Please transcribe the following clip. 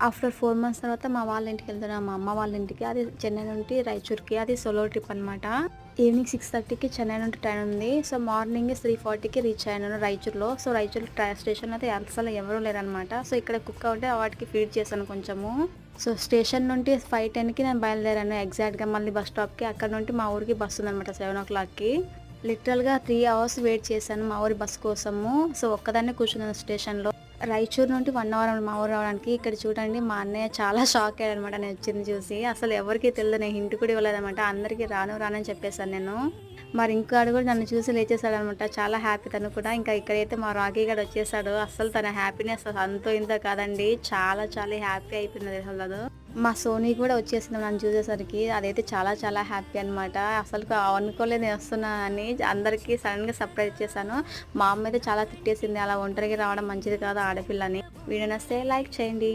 After 4 months తర్వాత మా వాళ్ళ ఇంటికి వెళ్తున్నాను. మా అమ్మ వాళ్ళ ఇంటికి. అది చెన్నై నుండి రాయచూర్‌కి. అది సోలో ట్రిప్ అనమాట. ఈవినింగ్ 6:30కి చెన్నై నుండి ట్రైన్ ఉంది. సో, మార్నింగ్ 3:40కి రీచ్ అయ్యాను రాయచూర్‌లో. సో, రాయచూర్ స్టేషన్‌లో అయితే అస్సలు ఎవరూ లేరనమాట. సో, ఇక్కడ కుక్క ఉంటే వాటికి ఫీడ్ చేశాను కొంచెము. సో, స్టేషన్ నుండి 5:10కి నేను బయలుదేరాను ఎగ్జాక్ట్‌గా మళ్ళీ బస్ స్టాప్‌కి. అక్కడ నుండి మా ఊరికి బస్ ఉందనమాట 7:00కి. లిటరల్‌గా 3 అవర్స్ వెయిట్ చేశాను మా ఊరి బస్ కోసము. సో, ఒక్కదాన్నే కూర్చున్నాను స్టేషన్‌లో. రాయచూర్ నుండి 1 అవర్ మా ఊరు రావడానికి. ఇక్కడ చూడండి మా అన్నయ్య చాలా షాక్ అయ్యాడనమాట నేను వచ్చింది చూసి. అసలు ఎవరికీ తెలీదు. నేను హింట్ కూడా ఇవ్వలేదనమాట. అందరికీ రానని చెప్పేసాను నేను. మరి ఇంకోడు కూడా నన్ను చూసి లేచేసాడనమాట. చాలా హ్యాపీ తను కూడా. ఇంకా ఇక్కడైతే మా రాకీ గాడు వచ్చేసాడు. అస్సలు తన హ్యాపీనెస్ అంతో ఇంతో కాదండి. చాలా చాలా హ్యాపీ అయిపోయింది అసలు. మా సోనీ కూడా వచ్చేసింది నన్ను చూసేసరికి. అదైతే చాలా చాలా హ్యాపీ అనమాట. అసలు అనుకోలేదు నేను వస్తున్నానని. అందరికీ సడన్‌గా సర్ప్రైజ్ ఇచ్చేసాను. మా అమ్మ అయితే చాలా తిట్టేసింది. అలా ఒంటరిగా రావడం మంచిది కాదు ఆడపిల్లని. వీడియో నచ్చితే లైక్ చేయండి.